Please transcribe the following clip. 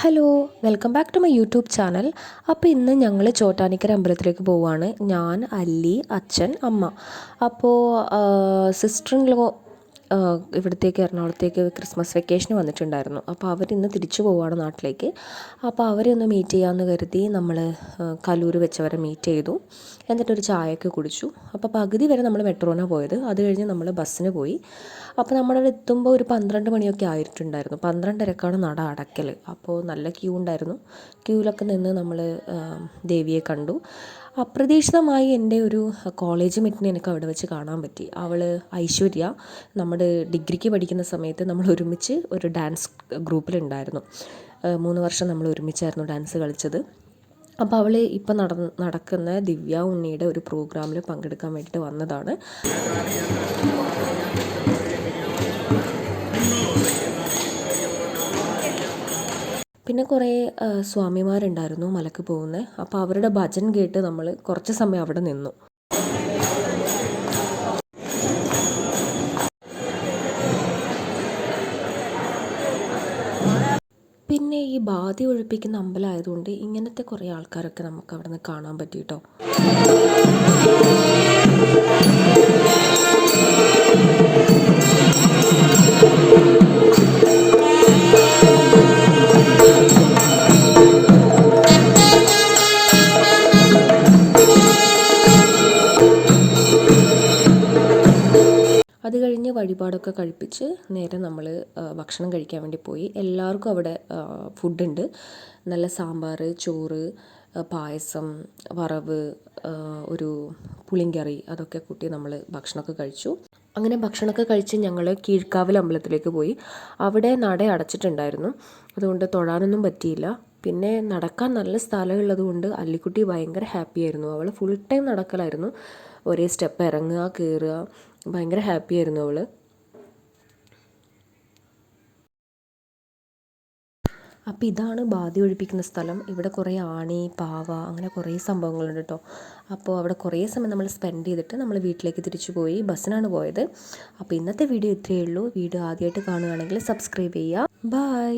Hello, welcome back to my YouTube channel. അപ്പോൾ ഇന്ന് ഞങ്ങൾ ചോറ്റാനിക്കര അമ്പലത്തിലേക്ക് പോവുകയാണ്. ഞാൻ, അല്ലി, അച്ഛൻ, അമ്മ. അപ്പോൾ സിസ്റ്റർ ഇൻ ലോ ഇവിടത്തേക്ക് എറണാകുളത്തേക്ക് ക്രിസ്മസ് വെക്കേഷന് വന്നിട്ടുണ്ടായിരുന്നു. അപ്പോൾ അവരിന്ന് തിരിച്ചു പോവുകയാണ് നാട്ടിലേക്ക്. അപ്പോൾ അവരെ ഒന്ന് മീറ്റ് ചെയ്യാമെന്ന് കരുതി നമ്മൾ കലൂർ വെച്ചവരെ മീറ്റ് ചെയ്തു. എന്നിട്ടൊരു ചായയൊക്കെ കുടിച്ചു. അപ്പോൾ പകുതി വരെ നമ്മൾ മെട്രോനാണ് പോയത്. അത് കഴിഞ്ഞ് നമ്മൾ ബസ്സിന് പോയി. അപ്പോൾ നമ്മളവിടെ എത്തുമ്പോൾ ഒരു 12 മണിയൊക്കെ ആയിട്ടുണ്ടായിരുന്നു. 12:30ക്കാണ് നട അടയ്ക്കൽ. അപ്പോൾ നല്ല ക്യൂ ഉണ്ടായിരുന്നു. ക്യൂവിലൊക്കെ നിന്ന് നമ്മൾ ദേവിയെ കണ്ടു. അപ്രതീക്ഷിതമായി എൻ്റെ ഒരു കോളേജ് മേറ്റിനെ എനിക്ക് അവിടെ വെച്ച് കാണാൻ പറ്റി. അവൾ ഐശ്വര്യ, നമ്മുടെ ഡിഗ്രിക്ക് പഠിക്കുന്ന സമയത്ത് നമ്മൾ ഒരുമിച്ച് ഒരു ഡാൻസ് ഗ്രൂപ്പിലുണ്ടായിരുന്നു. 3 വർഷം നമ്മൾ ഒരുമിച്ചായിരുന്നു ഡാൻസ് കളിച്ചത്. അപ്പോൾ അവൾ ഇപ്പം നടക്കുന്ന ദിവ്യ ഉണ്ണിയുടെ ഒരു പ്രോഗ്രാമിൽ പങ്കെടുക്കാൻ വേണ്ടിയിട്ട് വന്നതാണ്. പിന്നെ കുറേ സ്വാമിമാരുണ്ടായിരുന്നു മലക്ക് പോകുന്നത്. അപ്പോൾ അവരുടെ ഭജൻ കേട്ട് നമ്മൾ കുറച്ച് സമയം അവിടെ നിന്നു. പിന്നെ ഈ ബാധ ഒഴിപ്പിക്കുന്ന അമ്പലമായതുകൊണ്ട് ഇങ്ങനത്തെ കുറേ ആൾക്കാരൊക്കെ നമുക്ക് അവിടെ നിന്ന് കാണാൻ പറ്റി കേട്ടോ. അത് കഴിഞ്ഞ് വഴിപാടൊക്കെ കഴിപ്പിച്ച് നേരെ നമ്മൾ ഭക്ഷണം കഴിക്കാൻ വേണ്ടി പോയി. എല്ലാവർക്കും അവിടെ ഫുഡുണ്ട്. നല്ല സാമ്പാർ, ചോറ്, പായസം, വറവ്, ഒരു പുളിങ്കറി, അതൊക്കെ കൂട്ടി നമ്മൾ ഭക്ഷണമൊക്കെ കഴിച്ചു. അങ്ങനെ ഭക്ഷണമൊക്കെ കഴിച്ച് ഞങ്ങൾ കീഴ്ക്കാവിൽ അമ്പലത്തിലേക്ക് പോയി. അവിടെ നട അടച്ചിട്ടുണ്ടായിരുന്നു, അതുകൊണ്ട് തൊഴാനൊന്നും പറ്റിയില്ല. പിന്നെ നടക്കാൻ നല്ല സ്ഥലമുള്ളത് കൊണ്ട് അല്ലിക്കുട്ടി ഭയങ്കര ഹാപ്പി ആയിരുന്നു. അവൾ ഫുൾ ടൈം നടക്കലായിരുന്നു. ഒരേ സ്റ്റെപ്പ് ഇറങ്ങുക, കയറുക, ഭയങ്കര ഹാപ്പി ആയിരുന്നു അവൾ. അപ്പോൾ ഇതാണ് ബാധ ഒഴിപ്പിക്കുന്ന സ്ഥലം. ഇവിടെ കുറേ ആണി, പാവ, അങ്ങനെ കുറേ സംഭവങ്ങളുണ്ട് കേട്ടോ. അപ്പോൾ അവിടെ കുറേ സമയം നമ്മൾ സ്പെൻഡ് ചെയ്തിട്ട് നമ്മൾ വീട്ടിലേക്ക് തിരിച്ചു പോയി. ബസ്സിനാണ് പോയത്. അപ്പോൾ ഇന്നത്തെ വീഡിയോ ഇത്രയേ ഉള്ളൂ. വീഡിയോ ആദ്യമായിട്ട് കാണുകയാണെങ്കിൽ സബ്സ്ക്രൈബ് ചെയ്യുക. ബൈ.